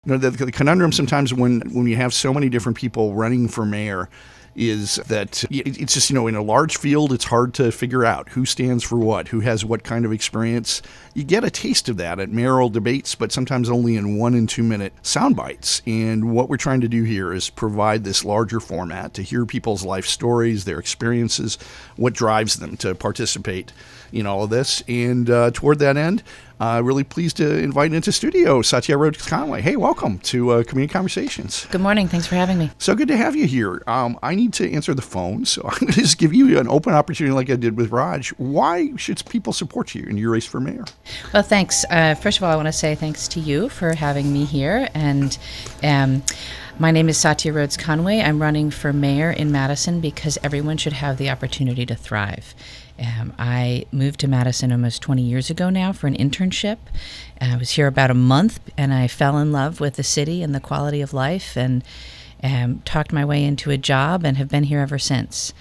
The conundrum sometimes when you have so many different people running for mayor is that it's just, in a large field, it's hard to figure out who stands for what, who has what kind of experience. You get a taste of that at mayoral debates, but sometimes only in 1 and 2 minute sound bites. And what we're trying to do here is provide this larger format to hear people's life stories, their experiences, what drives them to participate in all of this. And toward that end, really pleased to invite into studio Satya Rhodes-Conway. Hey, welcome to Community Conversations. Good morning. Thanks for having me. So good to have you here. I need to answer the phone, so I'm going to just give you an open opportunity like I did with Raj. Why should people support you in your race for mayor? Well, thanks. First of all, I want to say thanks to you for having me here. And my name is Satya Rhodes-Conway. I'm running for mayor in Madison because everyone should have the opportunity to thrive. I moved to Madison almost 20 years ago now for an internship. I was here about a month, and I fell in love with the city and the quality of life, and talked my way into a job and have been here ever since.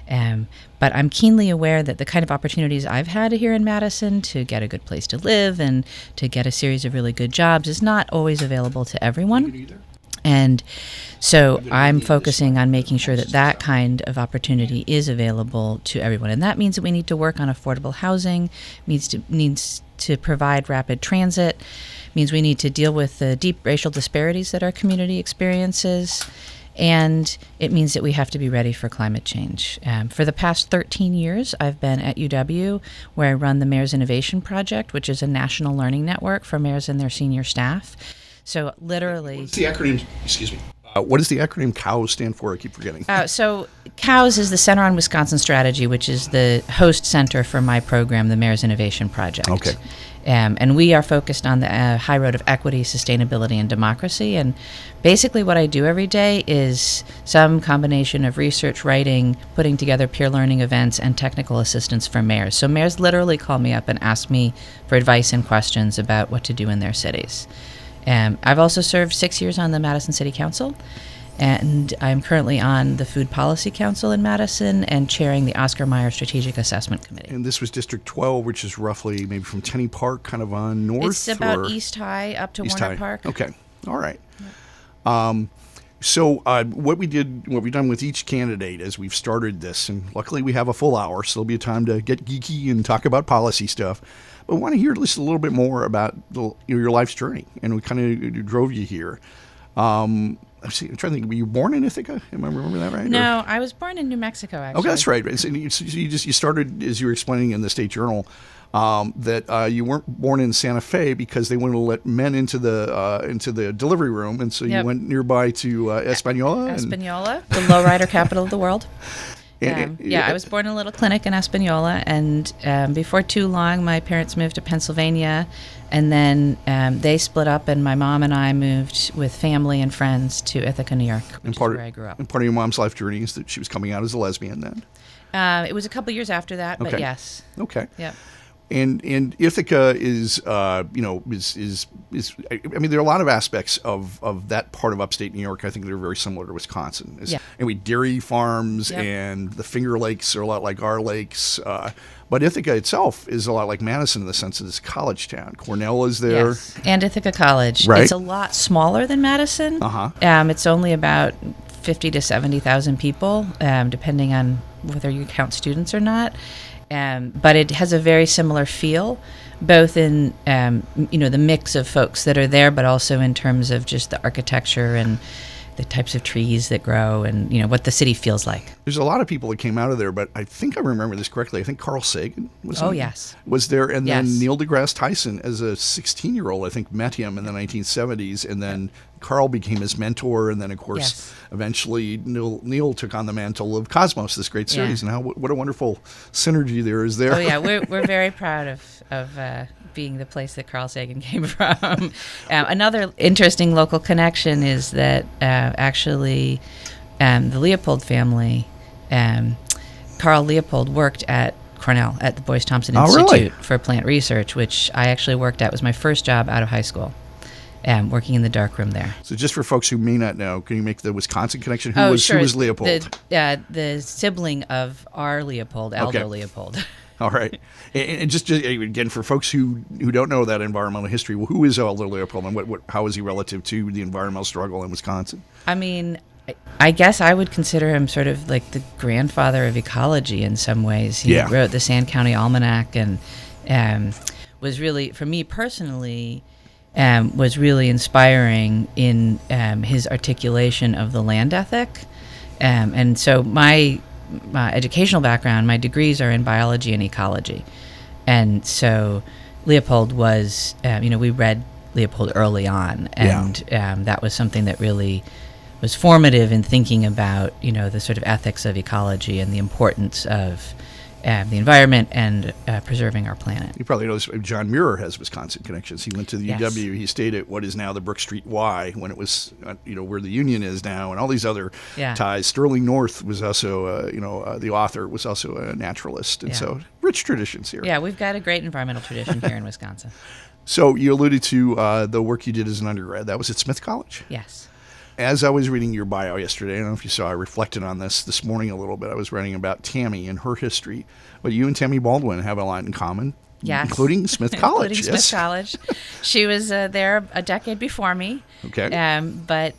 But I'm keenly aware that the kind of opportunities I've had here in Madison to get a good place to live and to get a series of really good jobs is not always available to everyone. And so I'm focusing on making sure that that kind of opportunity is available to everyone. And that means that we need to work on affordable housing, needs to provide rapid transit, means we need to deal with the deep racial disparities that our community experiences, and it means that we have to be ready for climate change. For the past 13 years, I've been at UW, where I run the Mayor's Innovation Project, which is a national learning network for mayors and their senior staff. So literally... What's the acronym? Excuse me. What does the acronym COWS stand for? I keep forgetting. So COWS is the Center on Wisconsin Strategy, which is the host center for my program, the Mayor's Innovation Project. Okay. And we are focused on the high road of equity, sustainability, and democracy. And basically what I do every day is some combination of research, writing, putting together peer learning events, and technical assistance for mayors. So mayors literally call me up and ask me for advice and questions about what to do in their cities. I've also served 6 years on the Madison City Council, and I'm currently on the Food Policy Council in Madison and chairing the Oscar Mayer Strategic Assessment Committee. And this was District 12, which is roughly maybe from Tenney Park, kind of on north? It's about East High up to Warner Park. Okay. All right. Yep. So what we've done with each candidate as we've started this, and luckily we have a full hour, so there'll be a time to get geeky and talk about policy stuff. But I want to hear just a little bit more about your life's journey and what kind of drove you here. I'm trying to think. Were you born in Ithaca? Am I remember that right? No, I was born in New Mexico, actually. Okay, that's right. So you started, as you were explaining in the State Journal, that you weren't born in Santa Fe because they wanted to let men into the delivery room, and so you went nearby to Espanola. Espanola, the lowrider capital of the world. I was born in a little clinic in Espanola, and before too long, my parents moved to Pennsylvania, and then they split up, and my mom and I moved with family and friends to Ithaca, New York, which is where I grew up. And part of your mom's life journey is that she was coming out as a lesbian then? It was a couple years after that, but yes. Okay. Yep. And Ithaca is I mean, there are a lot of aspects of that part of upstate New York. I think they're very similar to Wisconsin. And we dairy farms, and the Finger Lakes are a lot like our lakes. But Ithaca itself is a lot like Madison in the sense that it's a college town. Cornell is there. Yes, and Ithaca College. Right. It's a lot smaller than Madison. It's only about 50 to 70,000 people, depending on whether you count students or not. But it has a very similar feel, both in the mix of folks that are there, but also in terms of just the architecture and the types of trees that grow, and what the city feels like. There's a lot of people that came out of there, but I think I remember this correctly. I think Carl Sagan was there, and then Neil deGrasse Tyson, as a 16-year-old, I think met him in the 1970s, and then Carl became his mentor, and then of course eventually Neil took on the mantle of Cosmos, this great series, and what a wonderful synergy there is there. Oh yeah, we're very proud of being the place that Carl Sagan came from. Another interesting local connection is that actually the Leopold family, Carl Leopold worked at Cornell at the Boyce Thompson Institute for Plant Research, which I actually worked at. Was my first job out of high school. Working in the darkroom there. So just for folks who may not know, can you make the Wisconsin connection? Who was Leopold? The sibling of our Leopold, Alder Leopold. All right. And just again, for folks who don't know that environmental history, well, who is Alder Leopold, and how is he relative to the environmental struggle in Wisconsin? I mean, I guess I would consider him sort of like the grandfather of ecology in some ways. He wrote the Sand County Almanac and was really, for me personally, was really inspiring in his articulation of the land ethic. And so my educational background, my degrees are in biology and ecology. And so Leopold was, we read Leopold early on, and that was something that really was formative in thinking about, the sort of ethics of ecology and the importance of the environment and preserving our planet. You probably know this, John Muir has Wisconsin connections. He went to the UW. He stayed at what is now the Brook Street Y when it was, where the Union is now, and all these other ties. Sterling North was also, the author was also a naturalist. And so rich traditions here. Yeah, we've got a great environmental tradition here in Wisconsin. So you alluded to the work you did as an undergrad. That was at Smith College? Yes. As I was reading your bio yesterday, I don't know if you saw, I reflected on this morning a little bit. I was writing about Tammy and her history. But you and Tammy Baldwin have a lot in common, including Smith College. Including Smith College. She was there a decade before me. Okay. But,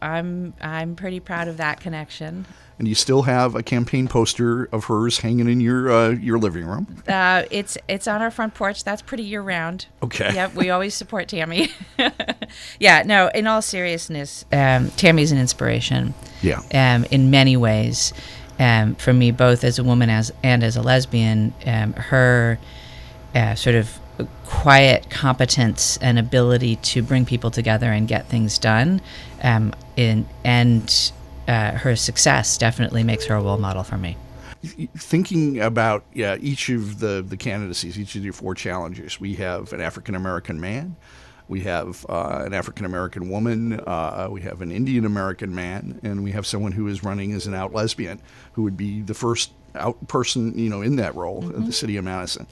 I'm pretty proud of that connection. And you still have a campaign poster of hers hanging in your living room? It's on our front porch. That's pretty year-round. Okay. Yep, we always support Tammy. In all seriousness, Tammy's an inspiration. Yeah. In many ways, for me, both as a woman and as a lesbian, her sort of quiet competence and ability to bring people together and get things done, her success definitely makes her a role model for me. Thinking about each of the candidacies, each of your 4 challengers, we have an African-American man, we have an African-American woman, we have an Indian-American man, and we have someone who is running as an out lesbian, who would be the first out person, in that role of the city of Madison.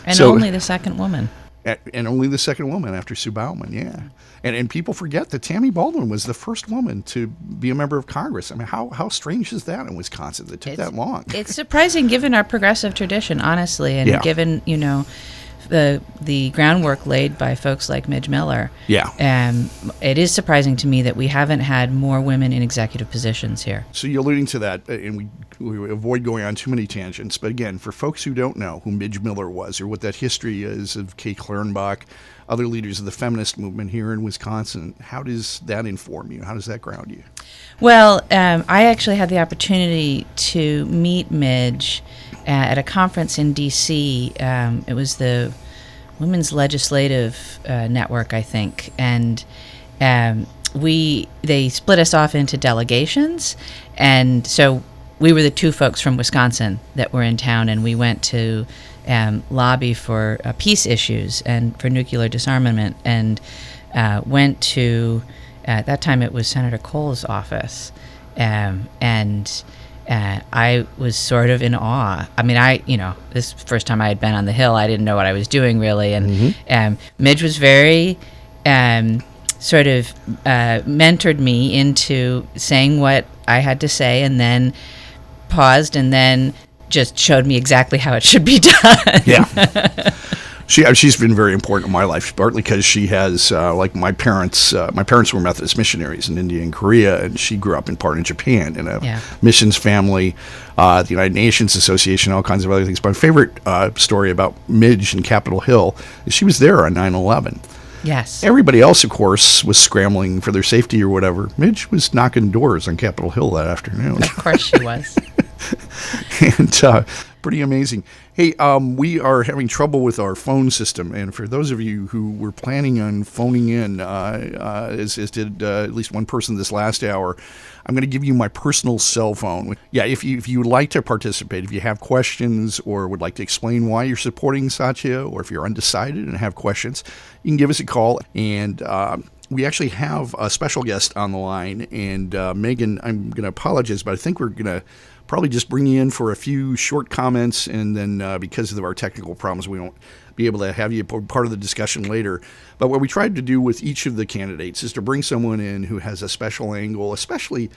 And only the second woman. And only the second woman after Sue Bauman, And people forget that Tammy Baldwin was the first woman to be a member of Congress. I mean, how strange is that in Wisconsin that it took that long? It's surprising given our progressive tradition, honestly, and given, the groundwork laid by folks like Midge Miller. It is surprising to me that we haven't had more women in executive positions here. So you're alluding to that, and we avoid going on too many tangents. But again, for folks who don't know who Midge Miller was or what that history is of Kay Clarenbach, other leaders of the feminist movement here in Wisconsin, how does that inform you? How does that ground you? Well, I actually had the opportunity to meet Midge at a conference in D.C. It was the Women's Legislative Network, I think, and they split us off into delegations, and so we were the 2 folks from Wisconsin that were in town, and we went to lobby for peace issues and for nuclear disarmament, and went to, at that time it was Senator Cole's office, and I was sort of in awe. I mean, this first time I had been on the Hill, I didn't know what I was doing really, and Midge was very sort of mentored me into saying what I had to say, and then paused, and then just showed me exactly how it should be done. She's been very important in my life, partly because she has, like my parents were Methodist missionaries in India and Korea, and she grew up in part in Japan in a missions family, the United Nations Association, all kinds of other things. My favorite story about Midge in Capitol Hill is she was there on 9/11. Yes. Everybody else, of course, was scrambling for their safety or whatever. Midge was knocking doors on Capitol Hill that afternoon. Of course she was. And pretty amazing. Hey, we are having trouble with our phone system, and for those of you who were planning on phoning in, as did at least one person this last hour, I'm going to give you my personal cell phone. Yeah, if you would like to participate, if you have questions or would like to explain why you're supporting Satya, or if you're undecided and have questions, you can give us a call. And we actually have a special guest on the line, and Megan, I'm going to apologize, but I think we're going to probably just bring you in for a few short comments, and then because of our technical problems, we won't be able to have you part of the discussion later. But what we tried to do with each of the candidates is to bring someone in who has a special angle, especially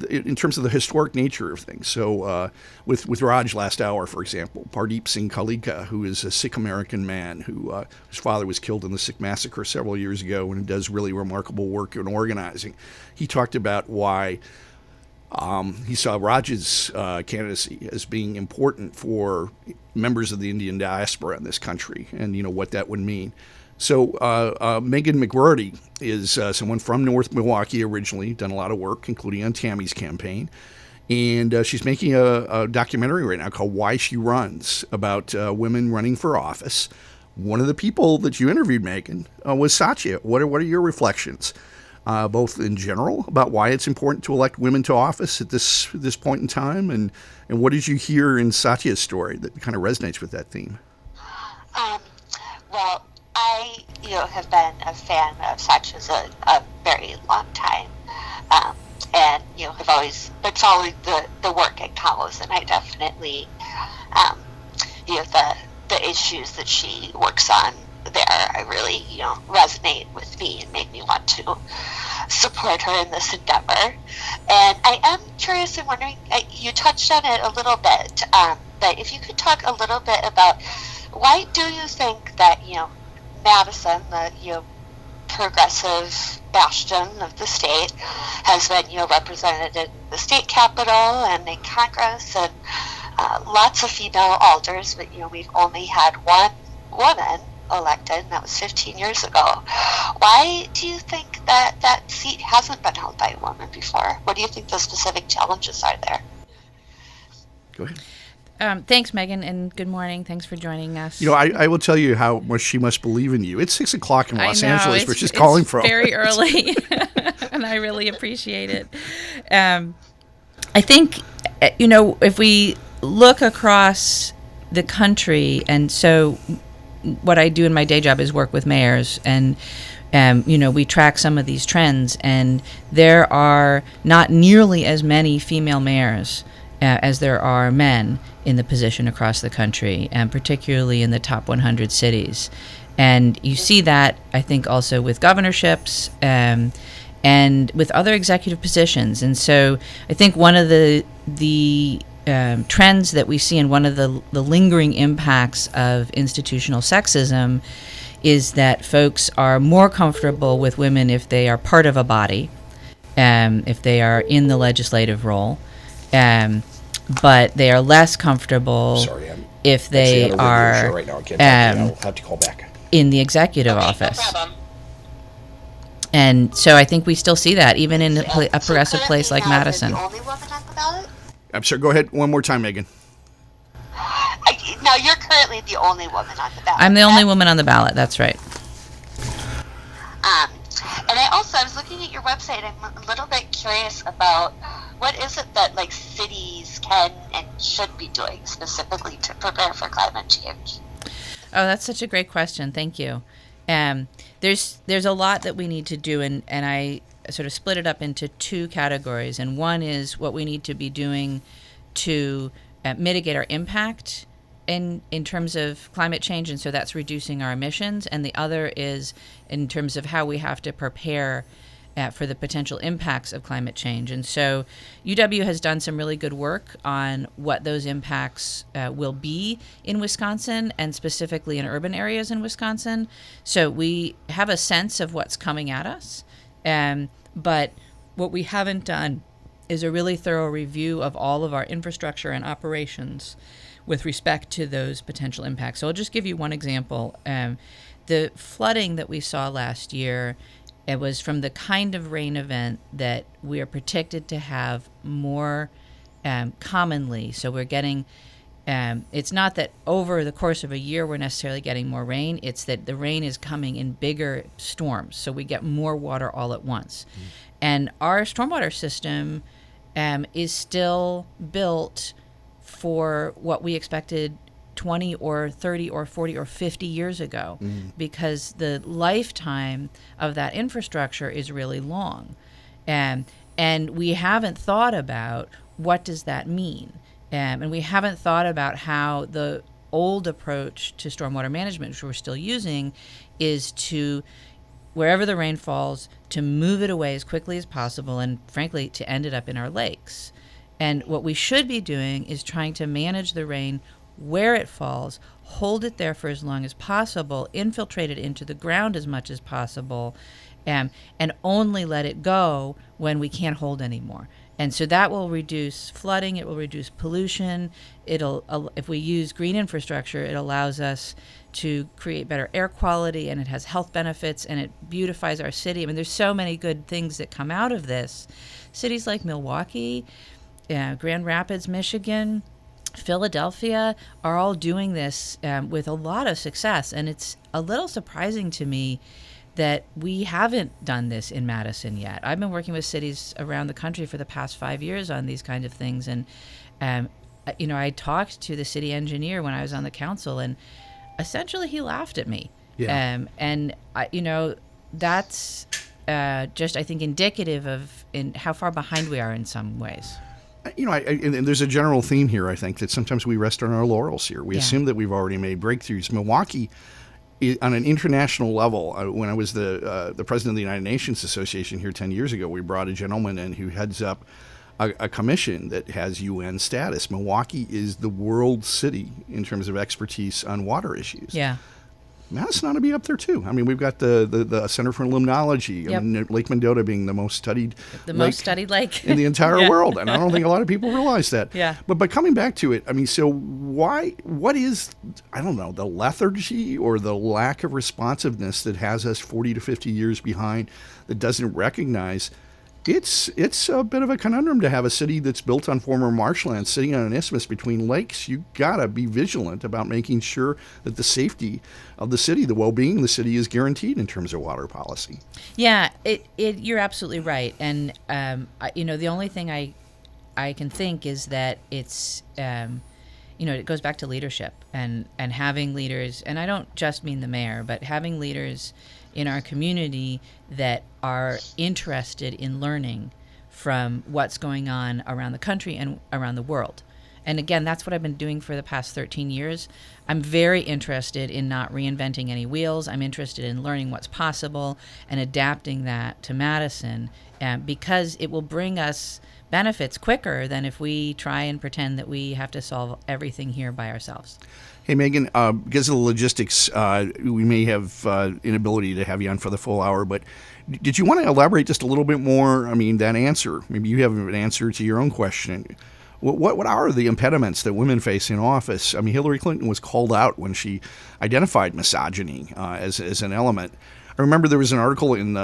in terms of the historic nature of things. So with Raj last hour, for example, Pardeep Singh Kalika, who is a Sikh American man whose father was killed in the Sikh massacre several years ago and does really remarkable work in organizing. He talked about why he saw Raj's candidacy as being important for members of the Indian diaspora in this country, and what that would mean. So Megan McGrorty is someone from North Milwaukee originally, done a lot of work, including on Tammy's campaign. And she's making a documentary right now called Why She Runs, about women running for office. One of the people that you interviewed, Megan, was Satya. What are your reflections, both in general about why it's important to elect women to office at this point in time, and what did you hear in Satya's story that kind of resonates with that theme? Well, I, have been a fan of Satya's a very long time, and have always been following the work at Cows, and I definitely, the issues that she works on there, I really, resonate with me and make me want to support her in this endeavor. And I am curious and wondering, you touched on it a little bit, but if you could talk a little bit about why do you think that, Madison, the progressive bastion of the state, has been represented in the state capitol and in Congress, and lots of female alders, but we've only had one woman elected, and that was 15 years ago. Why do you think that seat hasn't been held by a woman before? What do you think the specific challenges are there? Go ahead. Thanks, Megan, and good morning. Thanks for joining us. I will tell you how much she must believe in you. It's 6 o'clock in Los Angeles, where she's calling from. It's very early, and I really appreciate it. I think, if we look across the country, and so what I do in my day job is work with mayors, and we track some of these trends, and there are not nearly as many female mayors as there are men in the position across the country, and particularly in the top 100 cities. And you see that, I think, also with governorships and with other executive positions. And so I think one of the trends that we see, and one of the lingering impacts of institutional sexism, is that folks are more comfortable with women if they are part of a body, if they are in the legislative role, but they are less comfortable if they are right now. I can't I'll have to call back. In the executive office. No problem. And so I think we still see that even in a progressive place like Madison. The only woman on the ballot? I'm sorry, go ahead one more time, Megan. Now, you're currently the only woman on the ballot. I'm the only woman on the ballot, that's right. And I was looking at your website, I'm a little bit curious about what is it that cities can and should be doing specifically to prepare for climate change? Oh, that's such a great question. Thank you. There's a lot that we need to do, and I sort of split it up into two categories. And one is what we need to be doing to mitigate our impact in terms of climate change, and so that's reducing our emissions. And the other is in terms of how we have to prepare for the potential impacts of climate change. And so UW has done some really good work on what those impacts will be in Wisconsin, and specifically in urban areas in Wisconsin. So we have a sense of what's coming at us, but what we haven't done is a really thorough review of all of our infrastructure and operations with respect to those potential impacts. So I'll just give you one example. The flooding that we saw last year, it was from the kind of rain event that we are predicted to have more commonly. So we're getting, it's not that over the course of a year we're necessarily getting more rain, it's that the rain is coming in bigger storms. So we get more water all at once. And our stormwater system is still built for what we expected 20 or 30 or 40 or 50 years ago, because the lifetime of that infrastructure is really long. And we haven't thought about what does that mean? And we haven't thought about how the old approach to stormwater management, which we're still using, is to, wherever the rain falls, to move it away as quickly as possible and, frankly, to end it up in our lakes. And what we should be doing is trying to manage the rain where it falls, hold it there for as long as possible, infiltrate it into the ground as much as possible, and only let it go when we can't hold anymore. And so that will reduce flooding, it will reduce pollution, if we use green infrastructure, it allows us to create better air quality, and it has health benefits, and it beautifies our city. I mean, there's so many good things that come out of this. Cities like Milwaukee, Grand Rapids, Michigan, Philadelphia are all doing this with a lot of success, and it's a little surprising to me that we haven't done this in Madison yet. I've been working with cities around the country for the past 5 years on these kind of things, and I talked to the city engineer when I was on the council, and essentially he laughed at me. Yeah. That's just, I think, indicative of how far behind we are in some ways. And there's a general theme here, I think, that sometimes we rest on our laurels here. We assume that we've already made breakthroughs. Milwaukee, on an international level, when I was the president of the United Nations Association here 10 years ago, we brought a gentleman in who heads up a commission that has UN status. Milwaukee is the world city in terms of expertise on water issues. Yeah. Madison ought to be up there too. I mean, we've got the Center for Limnology. Yep. I mean, Lake Mendota being the most studied lake in the entire Yeah. world, and I don't think a lot of people realize that. Yeah. But coming back to it, I mean, so what is, I don't know, the lethargy or the lack of responsiveness that has us 40 to 50 years behind, that doesn't recognize it's a bit of a conundrum to have a city that's built on former marshland sitting on an isthmus between lakes. You gotta be vigilant about making sure that the safety of the city, the well-being of the city, is guaranteed in terms of water policy. Yeah, you're absolutely right. And the only thing I can think is that it's it goes back to leadership and having leaders, and I don't just mean the mayor, but having leaders in our community that are interested in learning from what's going on around the country and around the world. And again, that's what I've been doing for the past 13 years. I'm very interested in not reinventing any wheels. I'm interested in learning what's possible and adapting that to Madison, because it will bring us benefits quicker than if we try and pretend that we have to solve everything here by ourselves. Hey, Megan, because of the logistics, we may have inability to have you on for the full hour, but did you want to elaborate just a little bit more? I mean, that answer, maybe you have an answer to your own question. What are the impediments that women face in office? I mean, Hillary Clinton was called out when she identified misogyny as an element. I remember there was an article in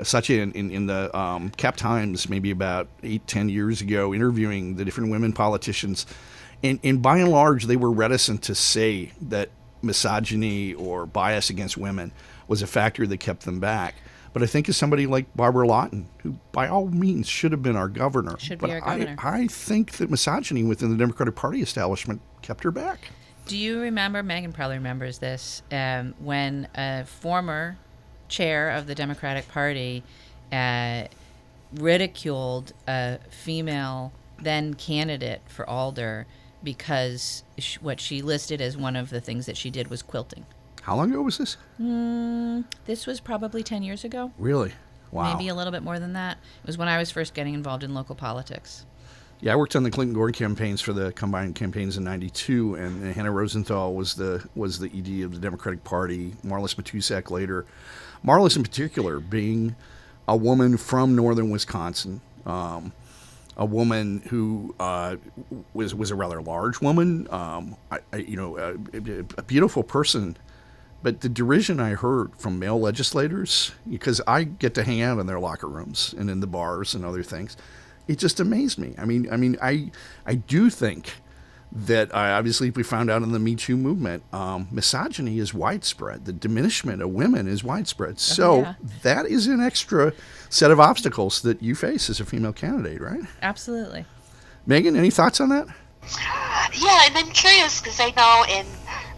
Satya in the Cap Times maybe about 8-10 years ago interviewing the different women politicians. And by and large, they were reticent to say that misogyny or bias against women was a factor that kept them back. But I think of somebody like Barbara Lawton, who by all means should have been our governor. I think that misogyny within the Democratic Party establishment kept her back. Do you remember, Megan probably remembers this, when a former chair of the Democratic Party ridiculed a female then candidate for alder because what she listed as one of the things that she did was quilting. How long ago was this? This was probably 10 years ago. Really? Wow. Maybe a little bit more than that. It was when I was first getting involved in local politics. Yeah, I worked on the Clinton-Gore campaigns for the combined campaigns in '92, and Hannah Rosenthal was the ED of the Democratic Party. Marlis Matusak later. Marlis, in particular, being a woman from northern Wisconsin, a woman who was a rather large woman, a beautiful person. But the derision I heard from male legislators, because I get to hang out in their locker rooms and in the bars and other things, it just amazed me. I mean, I do think that obviously we found out in the Me Too movement, misogyny is widespread. The diminishment of women is widespread. So that is an extra set of obstacles that you face as a female candidate, right? Absolutely. Megan, any thoughts on that? Yeah, and I'm curious because I know in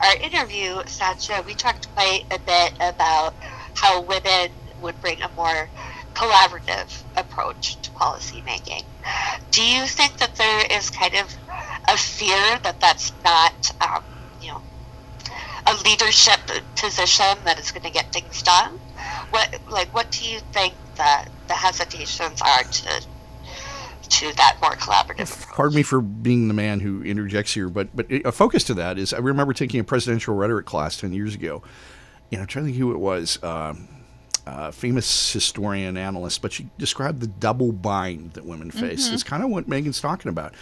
our interview, Satya, we talked quite a bit about how women would bring a more collaborative approach approach to policy making. Do you think that there is kind of a fear that that's not, a leadership position that is going to get things done? What do you think that the hesitations are to that more collaborative approach? Pardon me for being the man who interjects here, but a focus to that is I remember taking a presidential rhetoric class 10 years ago. I'm trying to think who it was. Famous historian, analyst, but she described the double bind that women face. It's kind of what Megan's talking about.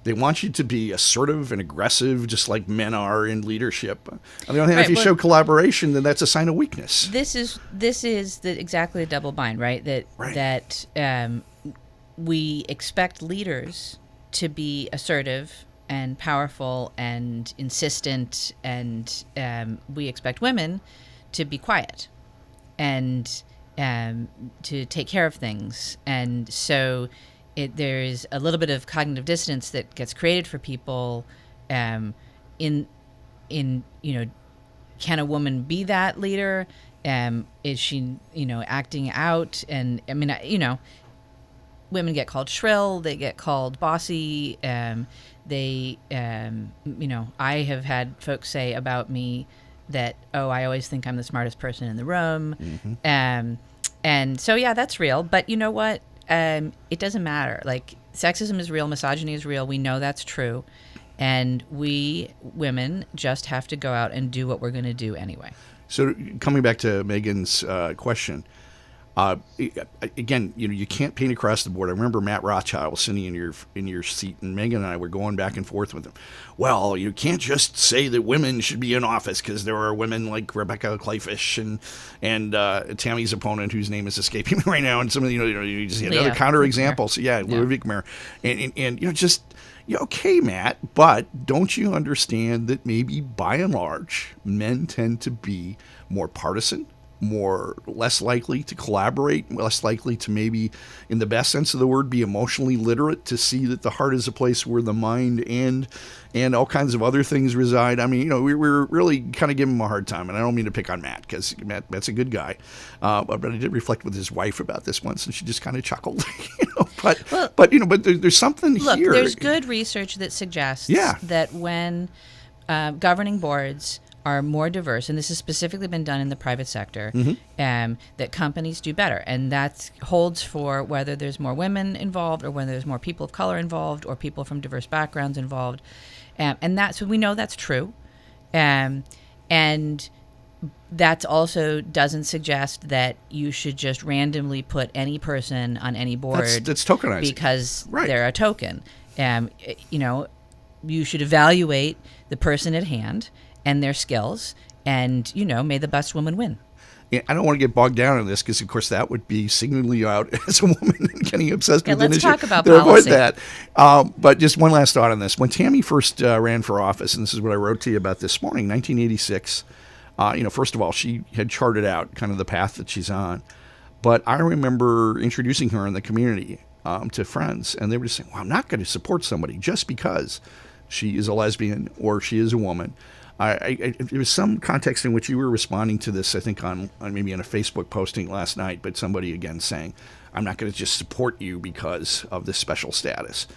They want you to be assertive and aggressive, just like men are in leadership. On the other hand, if you show collaboration, then that's a sign of weakness. This is exactly the double bind, right? That we expect leaders to be assertive and powerful and insistent, and we expect women to be quiet and to take care of things. And so there is a little bit of cognitive dissonance that gets created for people in can a woman be that leader? Is she, acting out? And I mean, women get called shrill, they get called bossy. I have had folks say about me that, I always think I'm the smartest person in the room. And so, yeah, that's real. But you know what? It doesn't matter. Like, sexism is real, misogyny is real. We know that's true. And we women just have to go out and do what we're going to do anyway. So coming back to Megan's question, again, you can't paint across the board. I remember Matt Rothschild was sitting in your seat, and Megan and I were going back and forth with him. Well, you can't just say that women should be in office because there are women like Rebecca Clayfish and Tammy's opponent, whose name is escaping me right now, and some of you just another counterexample. So Louis Vickmer, and just. Okay, Matt, but don't you understand that maybe by and large, men tend to be more partisan, less likely to collaborate, less likely to maybe, in the best sense of the word, be emotionally literate, to see that the heart is a place where the mind and all kinds of other things reside. I mean, we're really kind of giving him a hard time, and I don't mean to pick on Matt, because Matt's a good guy. But I did reflect with his wife about this once, and she just kind of chuckled. But there's something look, here. There's good research that suggests that when governing boards are more diverse, and this has specifically been done in the private sector, that companies do better. And that holds for whether there's more women involved or whether there's more people of color involved or people from diverse backgrounds involved. And so we know that's true. And that also doesn't suggest that you should just randomly put any person on any board. That's tokenizing. Because they're a token. You should evaluate the person at hand and their skills, and, may the best woman win. Yeah, I don't want to get bogged down in this because, of course, that would be singling you out as a woman and getting obsessed with an issue. Let's talk about Avoid policy. that. But just one last thought on this. When Tammy first ran for office, and this is what I wrote to you about this morning, 1986, first of all, she had charted out kind of the path that she's on. But I remember introducing her in the community to friends, and they were just saying, well, I'm not going to support somebody just because she is a lesbian or she is a woman. There was some context in which you were responding to this, I think, on maybe on a Facebook posting last night, but somebody again saying, I'm not going to just support you because of this special status.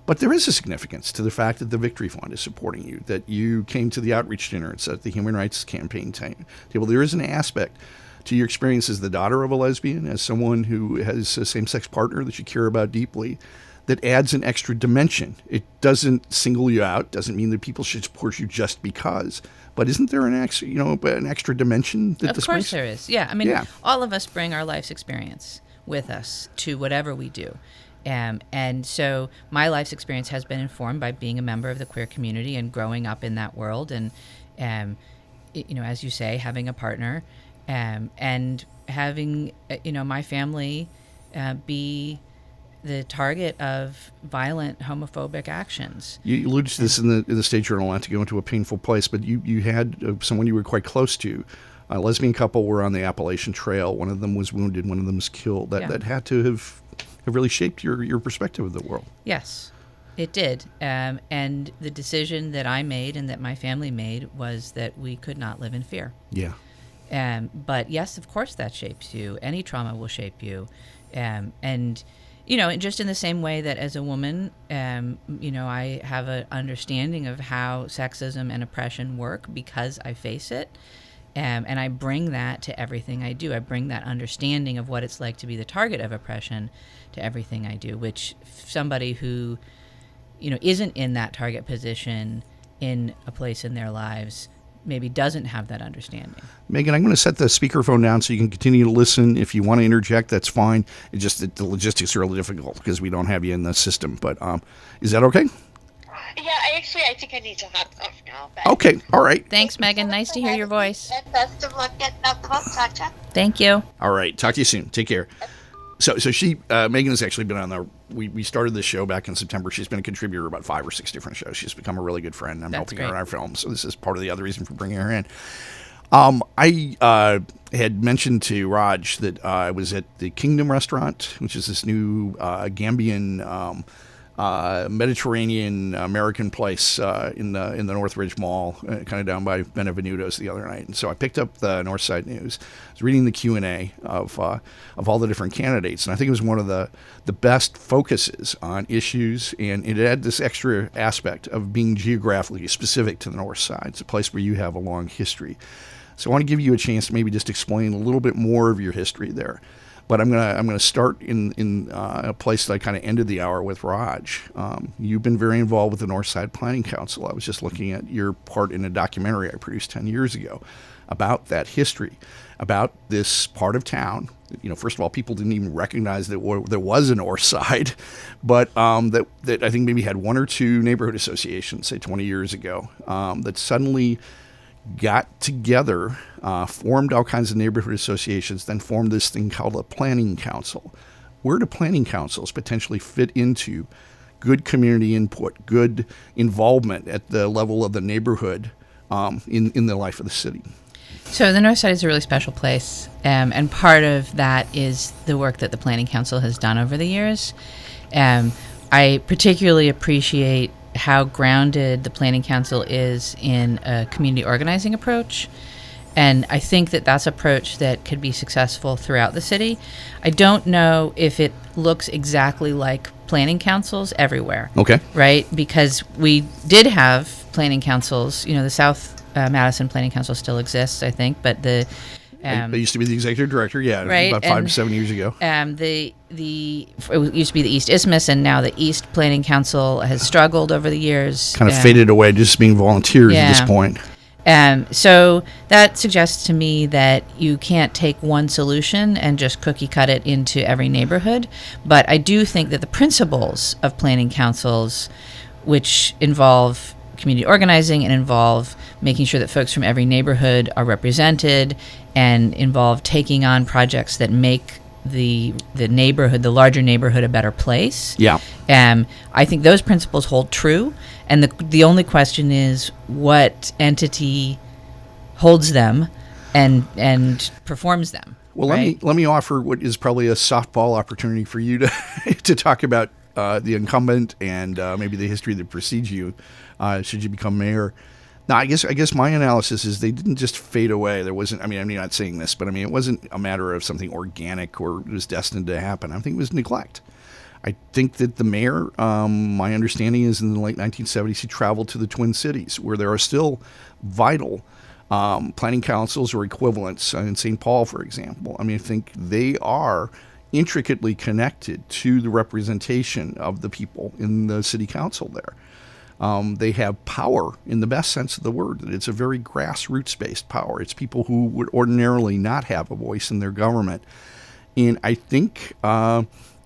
But there is a significance to the fact that the Victory Fund is supporting you, that you came to the outreach dinner and at the Human Rights Campaign table. There is an aspect to your experience as the daughter of a lesbian, as someone who has a same-sex partner that you care about deeply, that adds an extra dimension. It doesn't single you out, doesn't mean that people should support you just because. But isn't there an extra dimension that this brings? Of course there is. Yeah, I mean, all of us bring our life's experience with us to whatever we do. And so my life's experience has been informed by being a member of the queer community and growing up in that world. And, as you say, having a partner and having, my family be the target of violent homophobic actions. You alluded to this in the State Journal, not to go into a painful place, but you had someone you were quite close to. A lesbian couple were on the Appalachian Trail. One of them was wounded. One of them was killed. That had to have really shaped your perspective of the world. Yes, it did. And the decision that I made and that my family made was that we could not live in fear. Yeah. But yes, of course that shapes you. Any trauma will shape you. And, just in the same way that as a woman, I have an understanding of how sexism and oppression work because I face it. And I bring that to everything I do. I bring that understanding of what it's like to be the target of oppression to everything I do, which somebody who, isn't in that target position in a place in their lives maybe doesn't have that understanding. Megan, I'm going to set the speakerphone down so you can continue to listen. If you want to interject, that's fine. It's just that the logistics are really difficult because we don't have you in the system. But is that okay? Yeah, I think I need to hop off now. But Okay, all right. Thanks, Megan. Nice to hear your voice. And best of luck getting out the book, Satya. Thank you. All right, talk to you soon. Take care. So she, Megan has actually been on we started this show back in September. She's been a contributor to about 5 or 6 different shows. She's become a really good friend. I'm helping her in our film. So this is part of the other reason for bringing her in. I had mentioned to Raj that I was at the Kingdom Restaurant, which is this new Gambian Mediterranean American place in the Northridge Mall, kind of down by Benevenuto's the other night. And so I picked up the Northside News. I was reading the Q&A of all the different candidates, and I think it was one of the best focuses on issues, and it had this extra aspect of being geographically specific to the North Side. It's a place where you have a long history. So I want to give you a chance to maybe just explain a little bit more of your history there. But I'm gonna start in a place that I kind of ended the hour with, Raj. You've been very involved with the Northside Planning Council. I was just looking at your part in a documentary I produced 10 years ago about that history, about this part of town. First of all, people didn't even recognize that there was a North Side, but that I think maybe had 1 or 2 neighborhood associations, say 20 years ago, that suddenly got together, formed all kinds of neighborhood associations, then formed this thing called a planning council. Where do planning councils potentially fit into good community input, good involvement at the level of the neighborhood in the life of the city? So the North Side is a really special place, and part of that is the work that the Planning Council has done over the years. I particularly appreciate how grounded the Planning Council is in a community organizing approach. And I think that that's an approach that could be successful throughout the city. I don't know if it looks exactly like planning councils everywhere. Okay. Right? Because we did have planning councils. The South Madison Planning Council still exists, I think, but the I used to be the executive director, right, about 5 to 7 years ago. It used to be the East Isthmus, and now the East Planning Council has struggled over the years. Kind of faded away, just being volunteers at this point. So that suggests to me that you can't take one solution and just cookie cut it into every neighborhood. But I do think that the principles of planning councils, which involve community organizing and involve making sure that folks from every neighborhood are represented and involve taking on projects that make the neighborhood, the larger neighborhood, a better place. Yeah. I think those principles hold true. And the only question is what entity holds them and performs them. Well, right? let me offer what is probably a softball opportunity for you to to talk about the incumbent and maybe the history that precedes you, should you become mayor. Now, I guess my analysis is they didn't just fade away. There wasn't. I'm not saying this, but it wasn't a matter of something organic or it was destined to happen. I think it was neglect. I think that the mayor, my understanding is in the late 1970s, he traveled to the Twin Cities, where there are still vital planning councils or equivalents in St. Paul, for example. I think they are intricately connected to the representation of the people in the city council there. They have power in the best sense of the word. That it's a very grassroots-based power. It's people who would ordinarily not have a voice in their government. And I think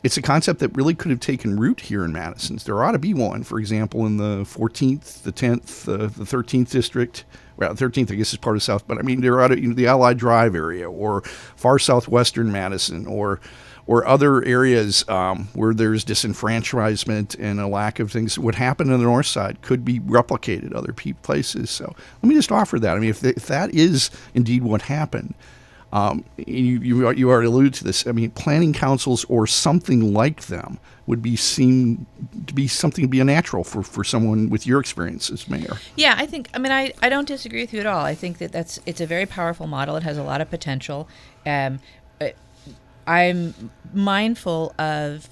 it's a concept that really could have taken root here in Madison. There ought to be one, for example, in the 14th, the 10th, the 13th district. Well, 13th, I guess, is part of South. But there ought to, the Allied Drive area or far southwestern Madison or other areas where there's disenfranchisement and a lack of things. What happened on the North Side could be replicated other places. So let me just offer that. If that is indeed what happened, You already alluded to this. I mean, planning councils or something like them would be seen to be something to be a natural for someone with your experience as mayor. Yeah, I don't disagree with you at all. I think that it's a very powerful model. It has a lot of potential. I'm mindful of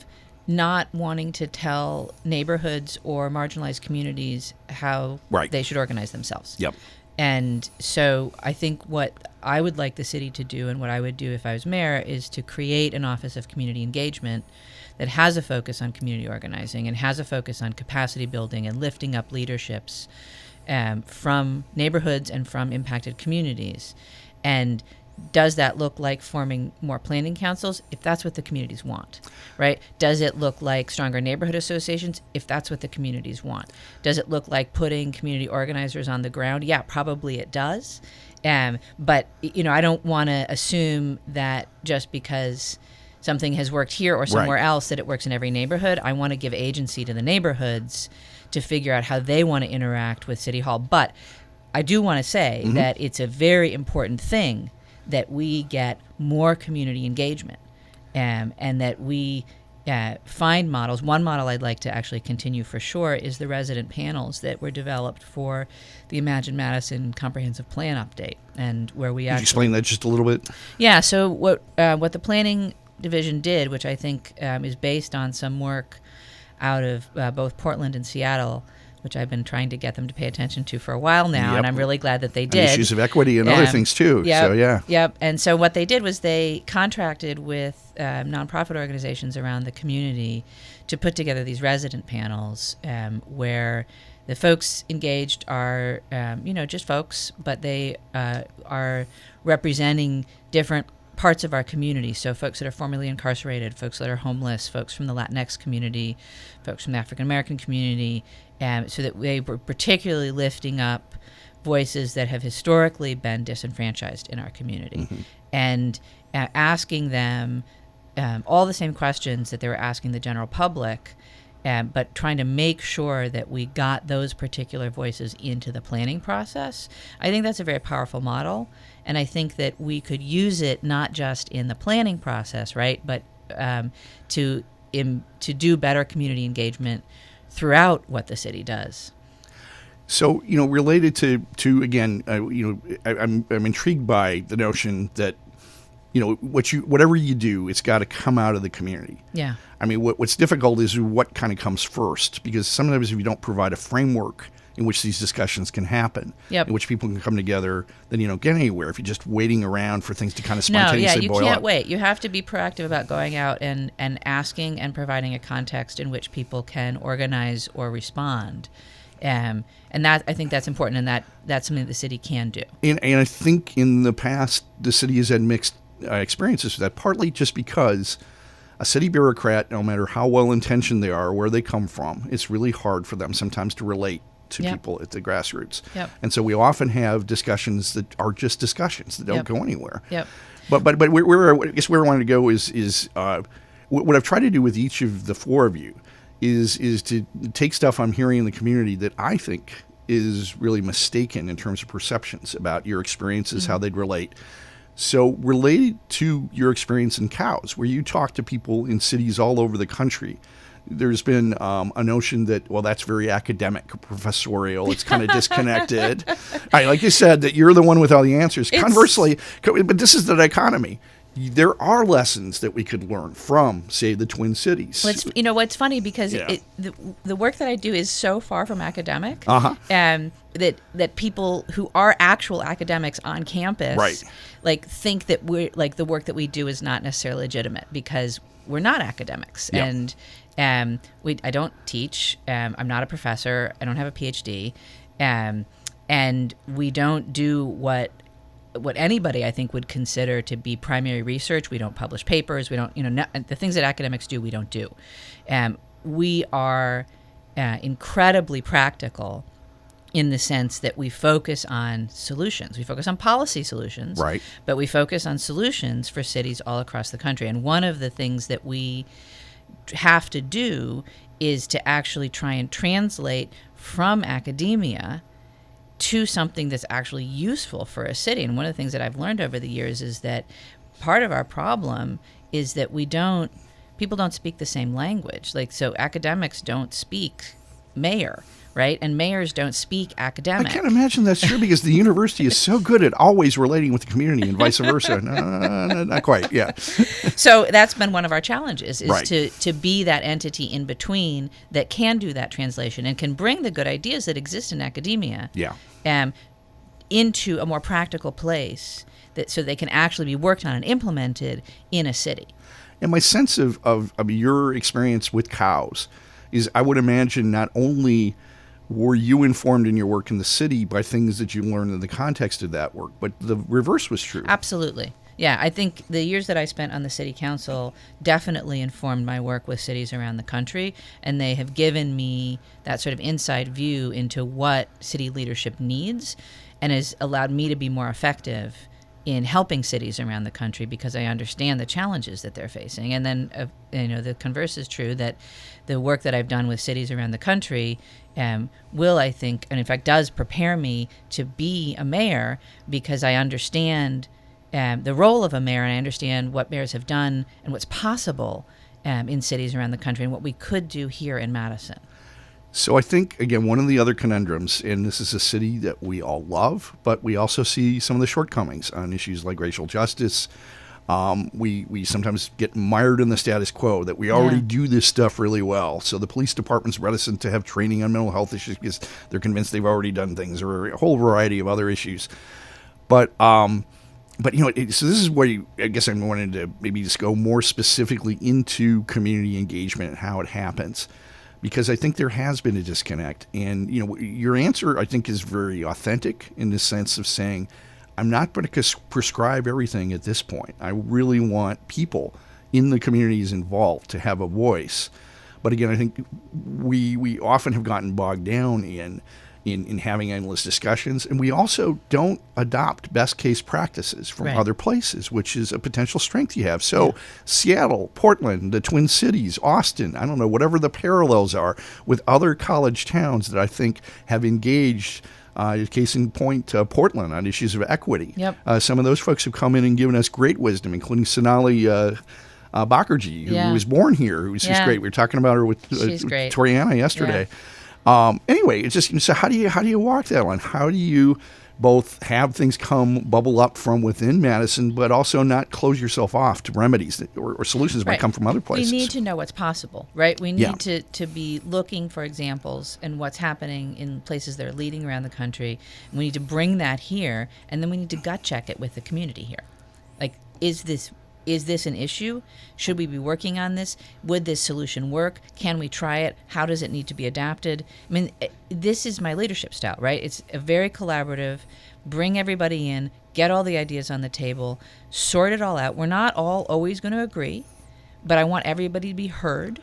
not wanting to tell neighborhoods or marginalized communities how they should organize themselves. Yep. And so I think what I would like the city to do, and what I would do if I was mayor, is to create an Office of Community Engagement that has a focus on community organizing and has a focus on capacity building and lifting up leaderships from neighborhoods and from impacted communities. And does that look like forming more planning councils if that's what the communities want, right? Does it look like stronger neighborhood associations if that's what the communities want? Does it look like putting community organizers on the ground? Yeah, probably it does. But, I don't want to assume that just because something has worked here or somewhere else that it works in every neighborhood. I want to give agency to the neighborhoods to figure out how they want to interact with City Hall. But I do want to say that it's a very important thing that we get more community engagement and that we find models. One model I'd like to actually continue for sure is the resident panels that were developed for the Imagine Madison Comprehensive Plan update, and where we Could you explain that just a little bit? Yeah, so what the planning division did, which I think is based on some work out of both Portland and Seattle, which I've been trying to get them to pay attention to for a while now, and I'm really glad that they did. And issues of equity and other things too. Yep. And so what they did was they contracted with nonprofit organizations around the community to put together these resident panels where the folks engaged are, just folks, but they are representing different parts of our community. So folks that are formerly incarcerated, folks that are homeless, folks from the Latinx community, folks from the African American community, so that they were particularly lifting up voices that have historically been disenfranchised in our community, and asking them all the same questions that they were asking the general public, but trying to make sure that we got those particular voices into the planning process. I think that's a very powerful model, and I think that we could use it not just in the planning process, right, but to do better community engagement throughout what the city does. So, related to again, I'm intrigued by the notion that, whatever you do, it's got to come out of the community. Yeah. I mean, what's difficult is what kind of comes first, because sometimes if you don't provide a framework in which these discussions can happen, in which people can come together, then you don't get anywhere if you're just waiting around for things to kind of spontaneously boil up. You can't wait. You have to be proactive about going out and asking and providing a context in which people can organize or respond. And that, I think that's important, and that's something the city can do. And I think in the past, the city has had mixed experiences with that, partly just because a city bureaucrat, no matter how well-intentioned they are, where they come from, it's really hard for them sometimes to relate to people at the grassroots. And so we often have discussions that are just discussions that don't go anywhere. But I guess where I wanted to go is what I've tried to do with each of the four of you is to take stuff I'm hearing in the community that I think is really mistaken in terms of perceptions about your experiences, how they'd relate. So related to your experience in cows, where you talk to people in cities all over the country, there's been a notion that, well, that's very academic, professorial. It's kind of disconnected. Like you said, that you're the one with all the answers. Conversely, but this is the dichotomy. There are lessons that we could learn from, say, the Twin Cities. Well, what's funny, because the work that I do is so far from academic, that people who are actual academics on campus, think that we're the work that we do is not necessarily legitimate because we're not academics. And I don't teach. I'm not a professor. I don't have a PhD, and we don't do what anybody, I think, would consider to be primary research. We don't publish papers. We don't, the things that academics do, we don't do. We are incredibly practical in the sense that we focus on solutions. We focus on policy solutions, but we focus on solutions for cities all across the country. And one of the things that we have to do is to actually try and translate from academia to something that's actually useful for a city. And one of the things that I've learned over the years is that part of our problem is that people don't speak the same language. Like, so academics don't speak mayor, right? And mayors don't speak academic. I can't imagine that's true because the university is so good at always relating with the community and vice versa. No, not quite, yeah. So that's been one of our challenges, is Right. to be that entity in between that can do that translation and can bring the good ideas that exist in academia into a more practical place so they can actually be worked on and implemented in a city. And my sense of your experience with cows is, I would imagine, not only were you informed in your work in the city by things that you learned in the context of that work, but the reverse was true. Absolutely. Yeah, I think the years that I spent on the city council definitely informed my work with cities around the country, and they have given me that sort of inside view into what city leadership needs, and has allowed me to be more effective in helping cities around the country because I understand the challenges that they're facing. And then, the converse is true, that the work that I've done with cities around the country will, I think, and in fact does prepare me to be a mayor, because I understand the role of a mayor, and I understand what mayors have done and what's possible in cities around the country and what we could do here in Madison. So I think, again, one of the other conundrums, and this is a city that we all love, but we also see some of the shortcomings on issues like racial justice. We sometimes get mired in the status quo, that we already do this stuff really well. So the police department's reticent to have training on mental health issues because they're convinced they've already done things, or a whole variety of other issues. But so this is where I guess I wanted to maybe just go more specifically into community engagement and how it happens, because I think there has been a disconnect. And, your answer, I think, is very authentic in the sense of saying, I'm not going to prescribe everything at this point. I really want people in the communities involved to have a voice. But again, I think we often have gotten bogged down in having endless discussions, and we also don't adopt best case practices from other places, which is a potential strength you have. So Seattle, Portland, the Twin Cities, Austin, I don't know, whatever the parallels are with other college towns that I think have engaged, case in point, Portland, on issues of equity. Yep. Some of those folks have come in and given us great wisdom, including Sonali Bakerjee, who was born here, who's just great. We were talking about her with Toriana yesterday. Anyway, it's just, so how do you walk that line? How do you both have things bubble up from within Madison, but also not close yourself off to remedies or solutions that might come from other places? We need to know what's possible, right? We need to be looking for examples and what's happening in places that are leading around the country. And we need to bring that here, and then we need to gut check it with the community here. Like, is this an issue? Should we be working on this? Would this solution work? Can we try it? How does it need to be adapted? I mean, this is my leadership style, right? It's a very collaborative, bring everybody in, get all the ideas on the table, sort it all out. We're not all always going to agree, but I want everybody to be heard.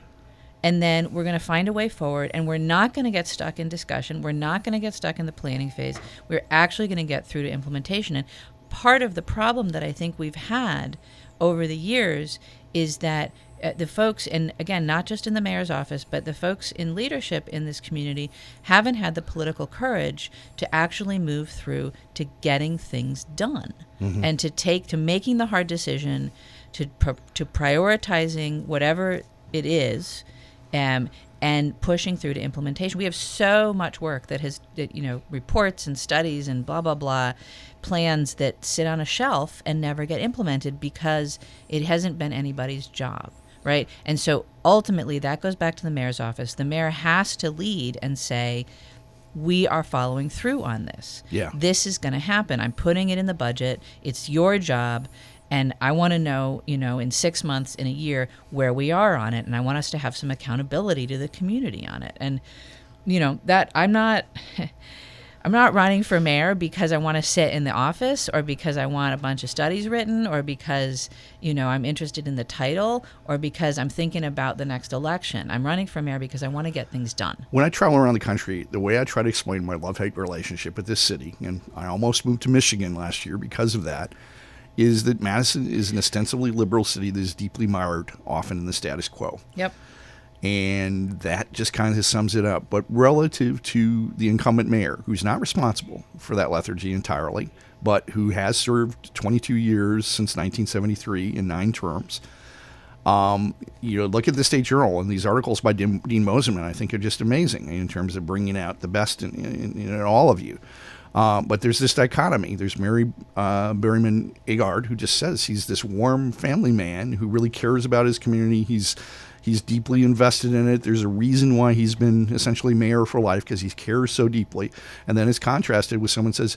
And then we're going to find a way forward, and we're not going to get stuck in discussion. We're not going to get stuck in the planning phase. We're actually going to get through to implementation. And part of the problem that I think we've had over the years is that the folks, and again, not just in the mayor's office, but the folks in leadership in this community haven't had the political courage to actually move through to getting things done, and to making the hard decision, to prioritizing whatever it is, and pushing through to implementation. We have so much work that reports and studies and blah, blah, blah, plans that sit on a shelf and never get implemented because it hasn't been anybody's job, right? And so ultimately that goes back to the mayor's office. The mayor has to lead and say, we are following through on this. Yeah. This is going to happen. I'm putting it in the budget. It's your job. And I want to know, in 6 months, in a year, where we are on it. And I want us to have some accountability to the community on it. And, that I'm not running for mayor because I want to sit in the office, or because I want a bunch of studies written, or because, I'm interested in the title, or because I'm thinking about the next election. I'm running for mayor because I want to get things done. When I travel around the country, the way I try to explain my love-hate relationship with this city, and I almost moved to Michigan last year because of that, is that Madison is an ostensibly liberal city that is deeply mired often in the status quo. Yep. And that just kind of sums it up. But relative to the incumbent mayor, who's not responsible for that lethargy entirely, but who has served 22 years since 1973 in 9 terms, look at the State Journal, and these articles by Dean Moseman, I think, are just amazing in terms of bringing out the best in all of you. But there's this dichotomy. There's Mary Berryman Agard, who just says he's this warm family man who really cares about his community. He's deeply invested in it. There's a reason why he's been essentially mayor for life, because he cares so deeply. And then it's contrasted with someone says,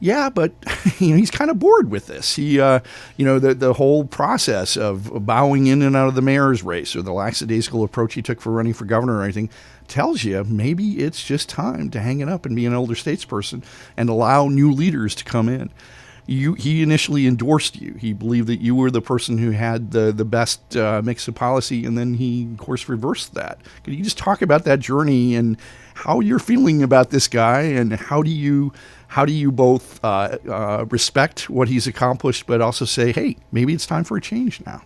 yeah, but he's kind of bored with this. The whole process of bowing in and out of the mayor's race, or the lackadaisical approach he took for running for governor or anything, tells you maybe it's just time to hang it up and be an elder statesperson and allow new leaders to come in. He initially endorsed you. He believed that you were the person who had the best mix of policy, and then he, of course, reversed that. Could you just talk about that journey and how you're feeling about this guy, and how do you both respect what he's accomplished, but also say, hey, maybe it's time for a change now?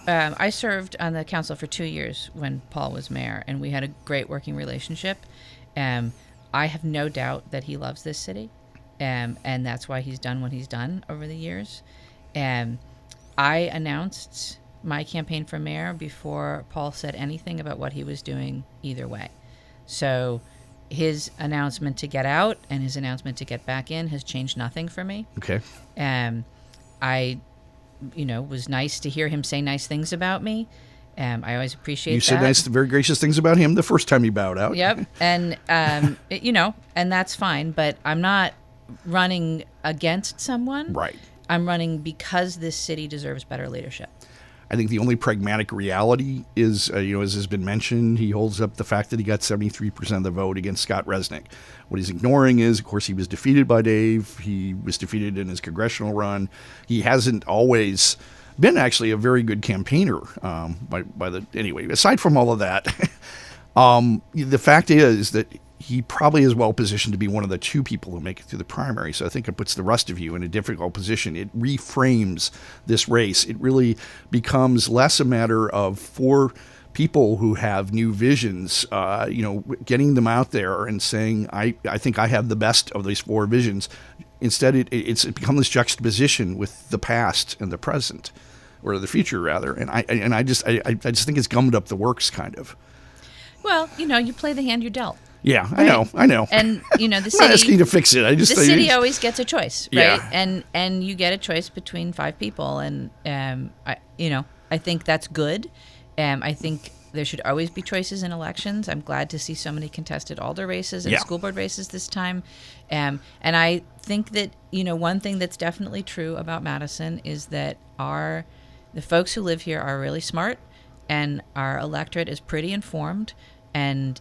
I served on the council for 2 years when Paul was mayor, and we had a great working relationship. I have no doubt that he loves this city. And that's why he's done what he's done over the years. I announced my campaign for mayor before Paul said anything about what he was doing either way. So his announcement to get out and his announcement to get back in has changed nothing for me. Okay. I, was nice to hear him say nice things about me. I always appreciate that. You said nice, very gracious things about him the first time he bowed out. Yep. And, and that's fine, but I'm not running against someone. Right. I'm running because this city deserves better leadership. I think the only pragmatic reality is, as has been mentioned, he holds up the fact that he got 73% of the vote against Scott Resnick. What he's ignoring is, of course, he was defeated by Dave. He was defeated in his congressional run. He hasn't always been actually a very good campaigner. Anyway, aside from all of that, the fact is that he probably is well positioned to be one of the 2 people who make it through the primary. So I think it puts the rest of you in a difficult position. It reframes this race. It really becomes less a matter of 4 people who have new visions, getting them out there and saying, I think I have the best of these 4 visions. Instead, it's become this juxtaposition with the past and the present, or the future rather. And I just think it's gummed up the works, kind of. Well, you play the hand you're dealt. Yeah, right? I know. And the city. I'm not asking you to fix it. The city always gets a choice, right? Yeah. And you get a choice between 5 people, and I think that's good. I think there should always be choices in elections. I'm glad to see so many contested alder races and school board races this time. And I think that one thing that's definitely true about Madison is that the folks who live here are really smart, and our electorate is pretty informed. And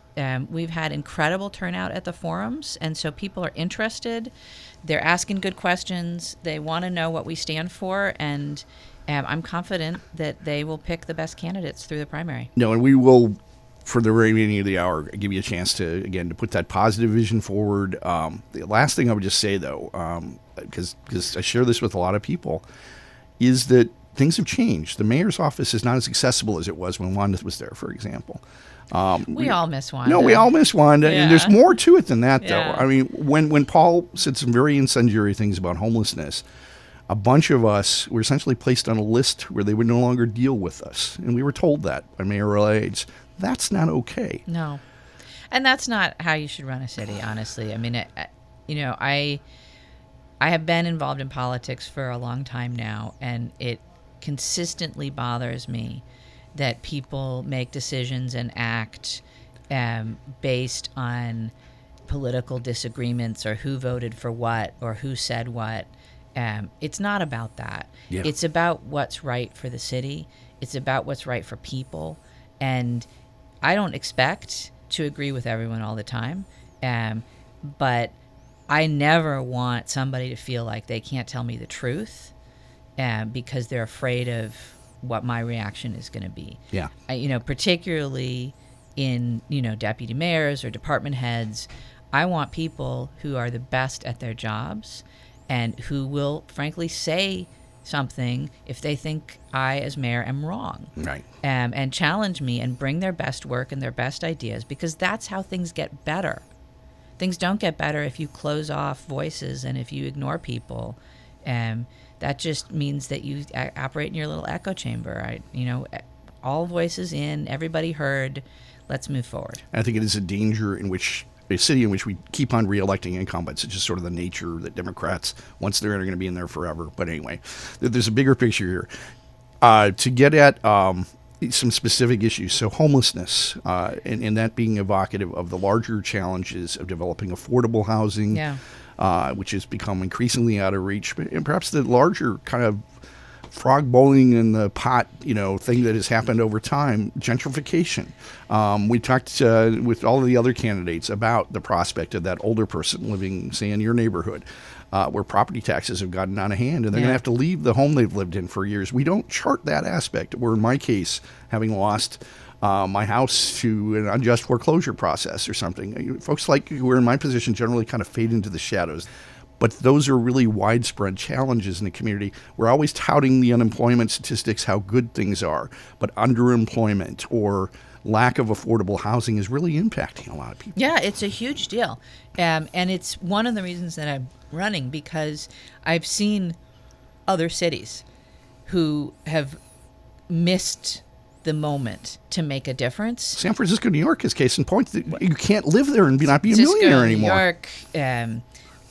we've had incredible turnout at the forums, and so people are interested. They're asking good questions. They want to know what we stand for, and I'm confident that they will pick the best candidates through the primary. No, and we will, for the remaining of the hour, give you a chance to put that positive vision forward. The last thing I would just say, though, because I share this with a lot of people, is that things have changed. The mayor's office is not as accessible as it was when Wanda was there, for example. We all miss Wanda. No, we all miss Wanda, Yeah. and there's more to it than that, though. Yeah. I mean, when Paul said some very incendiary things about homelessness, a bunch of us were essentially placed on a list where they would no longer deal with us, and we were told that by mayoral aides. That's not okay. No, and that's not how you should run a city, honestly. I mean, I have been involved in politics for a long time now, and it consistently bothers me that people make decisions and act based on political disagreements or who voted for what or who said what. It's not about that. Yeah. It's about what's right for the city. It's about what's right for people. And I don't expect to agree with everyone all the time, but I never want somebody to feel like they can't tell me the truth because they're afraid of what my reaction is going to be. Yeah. Particularly in, deputy mayors or department heads, I want people who are the best at their jobs and who will frankly say something if they think I, as mayor, am wrong. Right. And challenge me and bring their best work and their best ideas, because that's how things get better. Things don't get better if you close off voices and if you ignore people. That just means that you operate in your little echo chamber. All voices in, everybody heard. Let's move forward. I think it is a danger in which a city in which we keep on re-electing incumbents. It's just sort of the nature that Democrats, once they're going to be in there forever. But anyway, there's a bigger picture here. To get at some specific issues, so homelessness, and that being evocative of the larger challenges of developing affordable housing, which has become increasingly out of reach, and perhaps the larger kind of frog bowling in the pot, thing that has happened over time, gentrification. We talked with all of the other candidates about the prospect of that older person living, say, in your neighborhood, where property taxes have gotten out of hand, and they're going to have to leave the home they've lived in for years. We don't chart that aspect. Where in my case, having lost my house to an unjust foreclosure process or something, folks like who are in my position generally kind of fade into the shadows. But those are really widespread challenges in the community. We're always touting the unemployment statistics, how good things are, but underemployment or lack of affordable housing is really impacting a lot of people. Yeah, it's a huge deal. And it's one of the reasons that I'm running, because I've seen other cities who have missed the moment to make a difference. San Francisco, New York is case in point. You can't live there and not be a millionaire anymore. New York,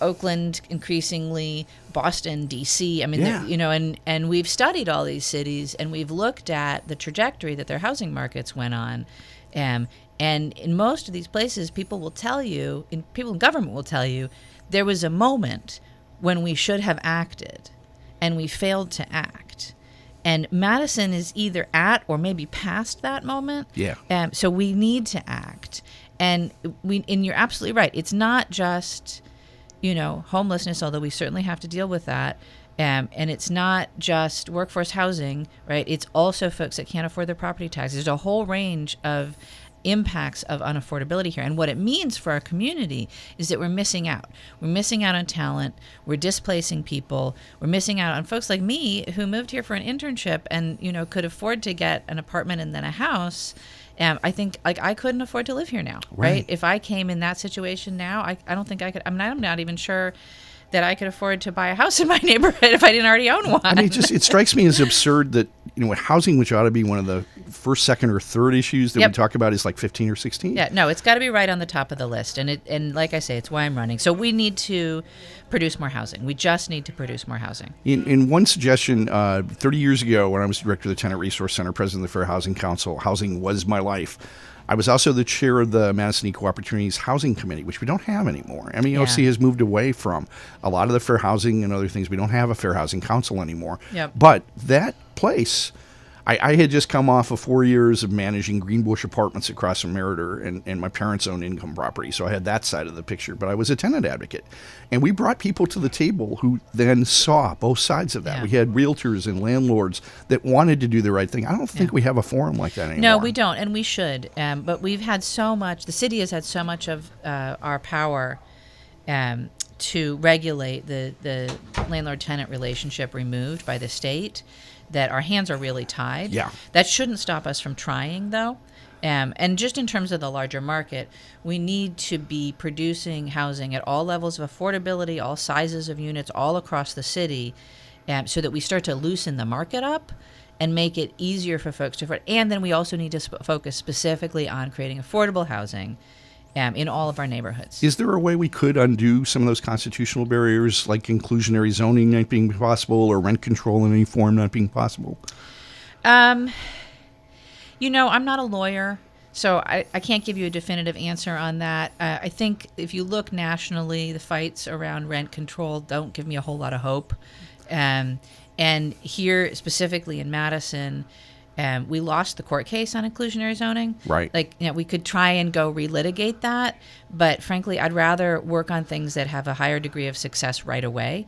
Oakland, increasingly, Boston, D.C. And we've studied all these cities, and we've looked at the trajectory that their housing markets went on. And in most of these places, people in government will tell you, there was a moment when we should have acted, and we failed to act. And Madison is either at or maybe past that moment. Yeah. So we need to act. And you're absolutely right. It's not just homelessness, although we certainly have to deal with that. And it's not just workforce housing, right? It's also folks that can't afford their property taxes. There's a whole range of impacts of unaffordability here. And what it means for our community is that we're missing out. We're missing out on talent. We're displacing people. We're missing out on folks like me who moved here for an internship and, could afford to get an apartment and then a house. I think I couldn't afford to live here now, right? If I came in that situation now, I don't think I could. I'm not even sure that I could afford to buy a house in my neighborhood if I didn't already own one. It strikes me as absurd that, housing, which ought to be one of the first, second, or third issues that we talk about, is like 15 or 16. Yeah, no, it's got to be right on the top of the list. And like I say, it's why I'm running. So we need to produce more housing. We just need to produce more housing. In one suggestion, 30 years ago, when I was director of the Tenant Resource Center, president of the Fair Housing Council, housing was my life. I was also the chair of the Madison Equal Opportunities Housing Committee, which we don't have anymore. MEOC has moved away from a lot of the fair housing and other things. We don't have a Fair Housing Council anymore. Yep. But that place, I had just come off of 4 years of managing Greenbush Apartments across from Meriter and my parents' own income property. So I had that side of the picture. But I was a tenant advocate. And we brought people to the table who then saw both sides of that. Yeah. We had realtors and landlords that wanted to do the right thing. I don't think we have a forum like that anymore. No, we don't, and we should. But we've had so much, the city has had so much of our power to regulate the landlord-tenant relationship removed by the state, that our hands are really tied. Yeah. That shouldn't stop us from trying, though. And just in terms of the larger market, we need to be producing housing at all levels of affordability, all sizes of units, all across the city, so that we start to loosen the market up and make it easier for folks to afford. And then we also need to focus specifically on creating affordable housing in all of our neighborhoods. Is there a way we could undo some of those constitutional barriers, like inclusionary zoning not being possible or rent control in any form not being possible? I'm not a lawyer, so I can't give you a definitive answer on that. I think if you look nationally, the fights around rent control don't give me a whole lot of hope. And here, specifically in Madison, we lost the court case on inclusionary zoning. Right. We could try and go relitigate that, but frankly, I'd rather work on things that have a higher degree of success right away.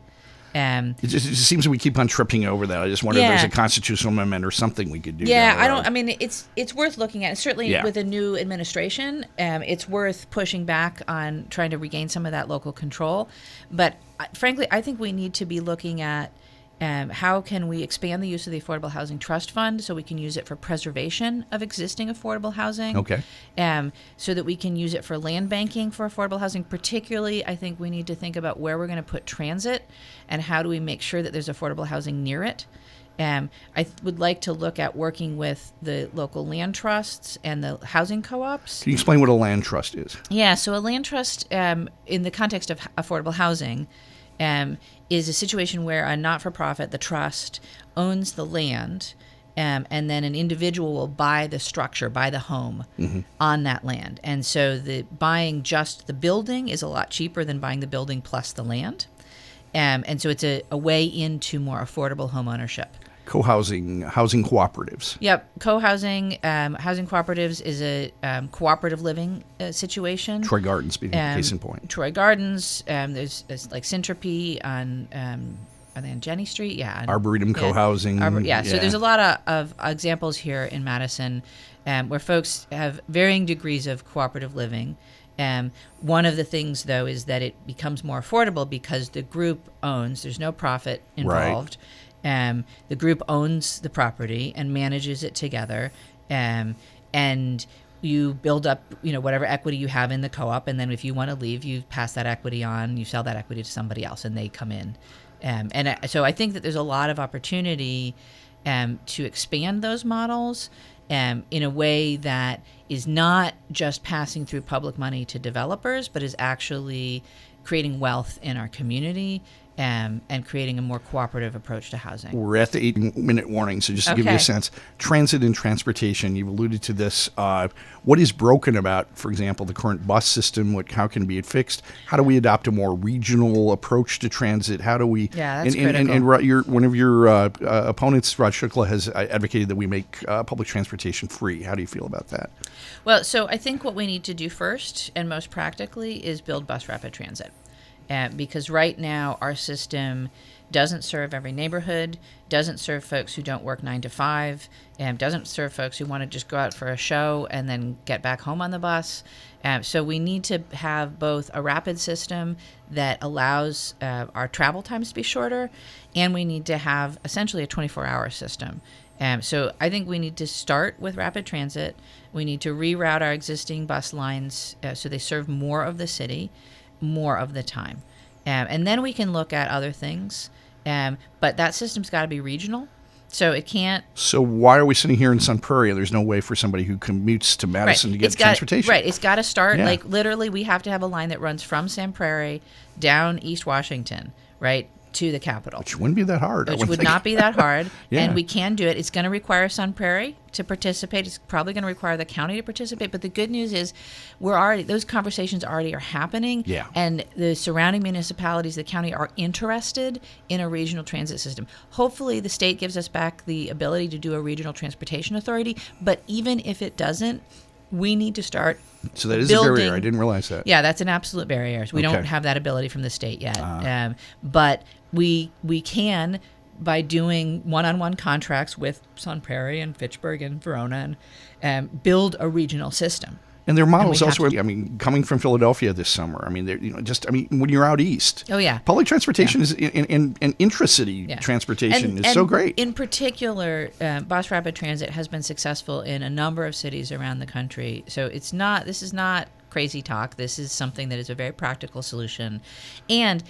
It just seems that we keep on tripping over that. I just wonder if there's a constitutional amendment or something we could do. Yeah, it's worth looking at. Certainly with a new administration, it's worth pushing back on trying to regain some of that local control. But frankly, I think we need to be looking at How can we expand the use of the Affordable Housing Trust Fund so we can use it for preservation of existing affordable housing? Okay. So that we can use it for land banking for affordable housing. Particularly, I think we need to think about where we're going to put transit and how do we make sure that there's affordable housing near it. I would like to look at working with the local land trusts and the housing co-ops. Can you explain what a land trust is? Yeah, so a land trust, in the context of affordable housing, is a situation where a not-for-profit, the trust, owns the land, and then an individual will buy the structure, buy the home on that land. And so the buying just the building is a lot cheaper than buying the building plus the land. And so it's a way into more affordable home ownership. Co-housing, housing cooperatives. Yep. Co-housing, housing cooperatives is a cooperative living situation. Troy Gardens being a case in point. Troy Gardens, there's like Syntropy on, are they on Jenny Street? Yeah. Arboretum co-housing. So there's a lot of examples here in Madison where folks have varying degrees of cooperative living. One of the things, though, is that it becomes more affordable because the group owns, there's no profit involved. Right. The group owns the property and manages it together, and you build up, whatever equity you have in the co-op, and then if you want to leave, you pass that equity on, you sell that equity to somebody else, and they come in. So I think that there's a lot of opportunity to expand those models in a way that is not just passing through public money to developers, but is actually creating wealth in our community and creating a more cooperative approach to housing. We're at the 8-minute warning, so just to give you a sense, transit and transportation, you've alluded to this. What is broken about, for example, the current bus system? How can be fixed? How do we adopt a more regional approach to transit? How do we... Yeah, that's critical. And one of your opponents, Raj Shukla, has advocated that we make public transportation free. How do you feel about that? Well, so I think what we need to do first and most practically is build bus rapid transit. Because right now our system doesn't serve every neighborhood, doesn't serve folks who don't work 9 to 5, doesn't serve folks who want to just go out for a show and then get back home on the bus. So we need to have both a rapid system that allows our travel times to be shorter, and we need to have essentially a 24-hour system. So I think we need to start with rapid transit. We need to reroute our existing bus lines so they serve more of the city more of the time. And then we can look at other things. But that system's got to be regional. So it can't... So why are we sitting here in Sun Prairie? There's no way for somebody who commutes to Madison to get transportation. Right. It's got to start, like literally we have to have a line that runs from Sun Prairie down East Washington, right, to the Capitol. Which wouldn't be that hard. Which would not be that hard. And we can do it. It's going to require Sun Prairie to participate. It's probably going to require the county to participate. But the good news is those conversations already are happening. Yeah. And the surrounding municipalities, the county, are interested in a regional transit system. Hopefully the state gives us back the ability to do a regional transportation authority. But even if it doesn't, we need to start So that is a barrier. I didn't realize that. Yeah, that's an absolute barrier. We don't have that ability from the state yet. But we can, by doing one-on-one contracts with Sun Prairie and Fitchburg and Verona, and build a regional system. And there are models elsewhere. Coming from Philadelphia this summer. When you're out east. Oh, yeah. Public transportation is and intracity transportation is so great. In particular, Bus Rapid Transit has been successful in a number of cities around the country. So this is not crazy talk. This is something that is a very practical solution. And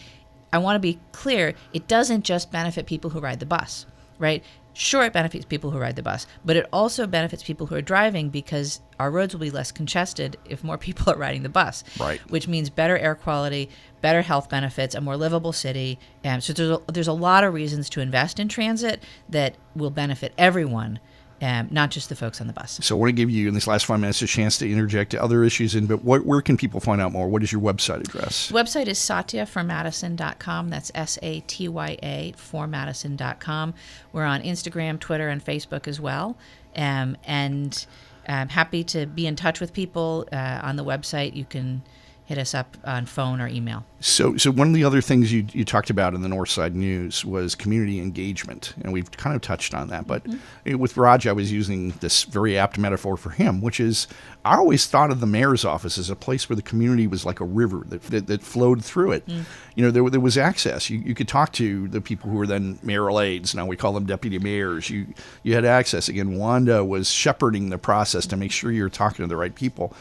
I want to be clear, it doesn't just benefit people who ride the bus, right? Sure, it benefits people who ride the bus, but it also benefits people who are driving because our roads will be less congested if more people are riding the bus, right? Which means better air quality, better health benefits, a more livable city. So there's a lot of reasons to invest in transit that will benefit everyone, not just the folks on the bus. So I want to give you, in this last 5 minutes, a chance to interject other issues but where can people find out more? What is your website address? The website is satyaformadison.com. That's SATYA for Madison.com. We're on Instagram, Twitter, and Facebook as well. And I'm happy to be in touch with people on the website. You can hit us up on phone or email. So one of the other things you talked about in the Northside News was community engagement, and we've kind of touched on that. But with Raj, I was using this very apt metaphor for him, which is I always thought of the mayor's office as a place where the community was like a river that flowed through it. There was access. You could talk to the people who were then mayoral aides. Now we call them deputy mayors. You had access. Again, Wanda was shepherding the process to make sure you're talking to the right people.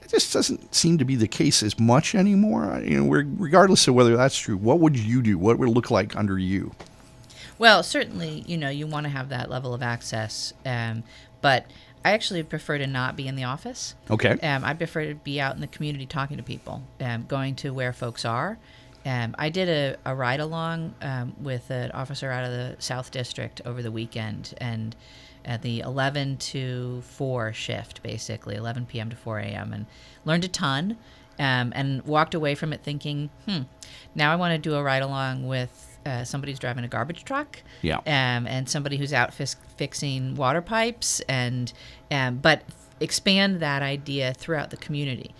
This doesn't seem to be the case as much anymore. Regardless of whether that's true, what would you do? What would it look like under you? Well, certainly, you want to have that level of access, but I actually prefer to not be in the office. Okay. I prefer to be out in the community talking to people, going to where folks are. I did a ride-along with an officer out of the South District over the weekend, and at the 11 to 4 shift, basically, 11 p.m. to 4 a.m., and learned a ton, and walked away from it thinking, now I want to do a ride-along with somebody who's driving a garbage truck, and somebody who's out fixing water pipes, but expand that idea throughout the community.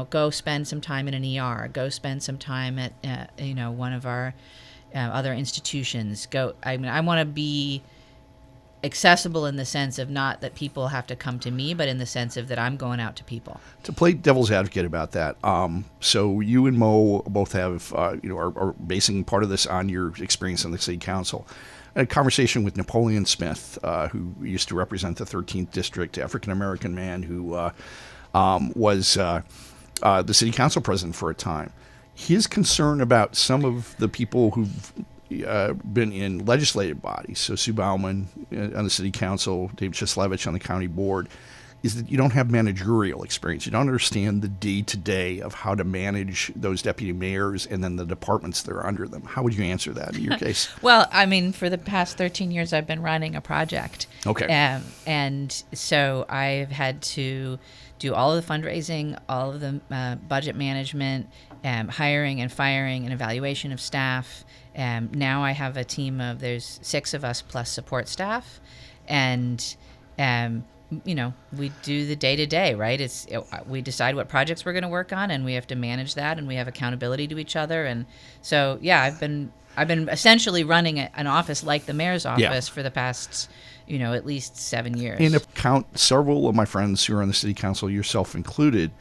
Go spend some time in an ER, go spend some time at, one of our other institutions. I want to be accessible in the sense of not that people have to come to me, but in the sense of that I'm going out to people. To play devil's advocate about that, so you and Mo both have, are basing part of this on your experience on the city council. I had a conversation with Napoleon Smith, who used to represent the 13th District, African-American man who was the city council president for a time. His concern about some of the people who've been in legislative bodies, so Sue Bauman on the city council, David Chislevich on the county board, is that you don't have managerial experience. You don't understand the day-to-day of how to manage those deputy mayors and then the departments that are under them. How would you answer that in your case? Well, for the past 13 years, I've been running a project. Okay. And so I've had to do all of the fundraising, all of the budget management, hiring and firing and evaluation of staff. Now I have a team of, there's 6 of us plus support staff. And, we do the day-to-day, right? We decide what projects we're going to work on, and we have to manage that, and we have accountability to each other. And so, I've been essentially running an office like the mayor's office for the past, at least 7 years. And I count several of my friends who are on the city council, yourself included,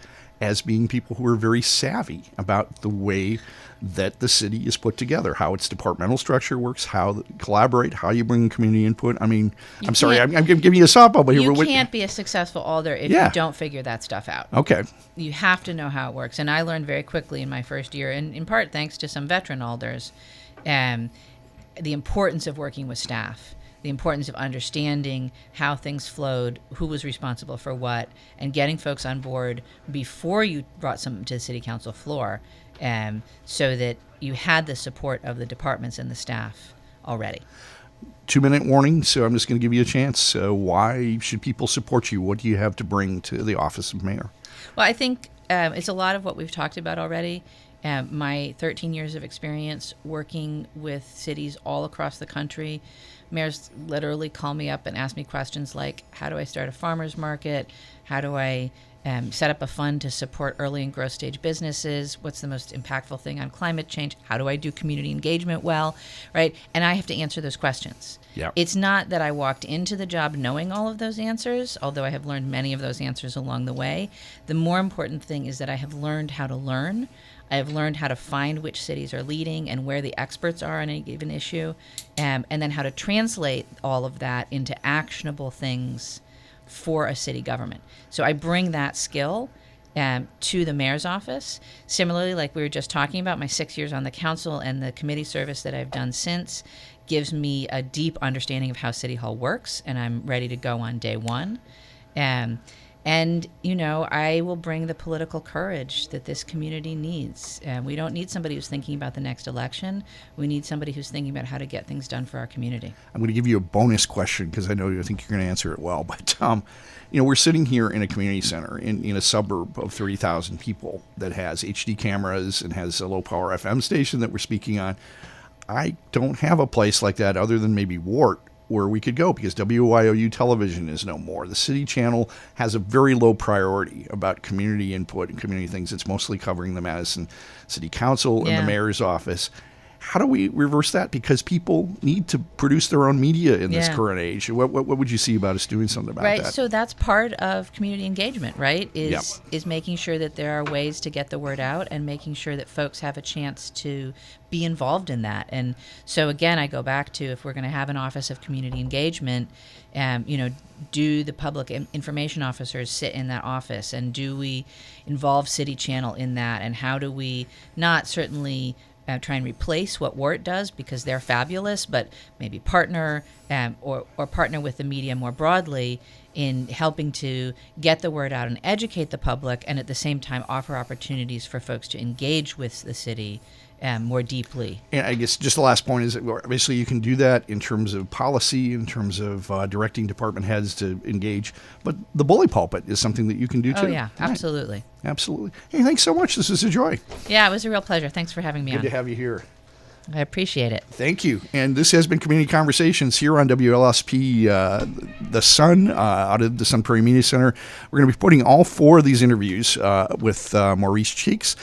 as being people who are very savvy about the way that the city is put together, how its departmental structure works, how collaborate, how you bring community input. I'm sorry, I'm giving you a softball, but you can't be a successful alder if you don't figure that stuff out. Okay. You have to know how it works. And I learned very quickly in my first year, and in part thanks to some veteran alders, the importance of working with staff, the importance of understanding how things flowed, who was responsible for what, and getting folks on board before you brought something to the city council floor, so that you had the support of the departments and the staff already. 2-minute warning, so I'm just going to give you a chance. So why should people support you? What do you have to bring to the office of mayor? Well, I think it's a lot of what we've talked about already. My 13 years of experience working with cities all across the country, mayors literally call me up and ask me questions like, how do I start a farmer's market? How do I set up a fund to support early and growth stage businesses? What's the most impactful thing on climate change? How do I do community engagement well, right? And I have to answer those questions. Yep. It's not that I walked into the job knowing all of those answers, although I have learned many of those answers along the way. The more important thing is that I have learned how to learn. I have learned how to find which cities are leading and where the experts are on any given issue, and then how to translate all of that into actionable things for a city government. So I bring that skill to the mayor's office. Similarly, like we were just talking about, my 6 years on the council and the committee service that I've done since gives me a deep understanding of how City Hall works, and I'm ready to go on day one. And, I will bring the political courage that this community needs. We don't need somebody who's thinking about the next election. We need somebody who's thinking about how to get things done for our community. I'm going to give you a bonus question because I think you're going to answer it well. But, we're sitting here in a community center in a suburb of 30,000 people that has HD cameras and has a low-power FM station that we're speaking on. I don't have a place like that other than maybe Wart where we could go because WYOU television is no more. The city channel has a very low priority about community input and community things. It's mostly covering the Madison City Council and the mayor's office. How do we reverse that? Because people need to produce their own media in this current age. What would you see about us doing something about that? Right. So that's part of community engagement, right? Is making sure that there are ways to get the word out and making sure that folks have a chance to be involved in that. And so again, I go back to if we're going to have an office of community engagement, do the public information officers sit in that office, and do we involve City Channel in that? And how do we not certainly try and replace what WART does because they're fabulous, but maybe partner or partner with the media more broadly in helping to get the word out and educate the public, and at the same time offer opportunities for folks to engage with the city more deeply. And I guess just the last point is that obviously you can do that in terms of policy, in terms of directing department heads to engage, but the bully pulpit is something that you can do too. Oh yeah, absolutely. Right. Absolutely. Hey, thanks so much. This is a joy. Yeah, it was a real pleasure. Thanks for having me on. Good to have you here. I appreciate it. Thank you. And this has been Community Conversations here on WLSP, The Sun, out of the Sun Prairie Media Center. We're going to be putting all four of these interviews with Maurice Cheeks,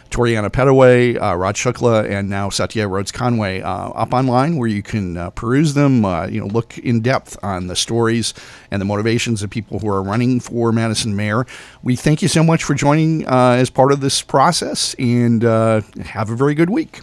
Toriana Petaway, Rod Shukla, and now Satya Rhodes-Conway up online where you can peruse them, look in depth on the stories and the motivations of people who are running for Madison mayor. We thank you so much for joining as part of this process, and have a very good week.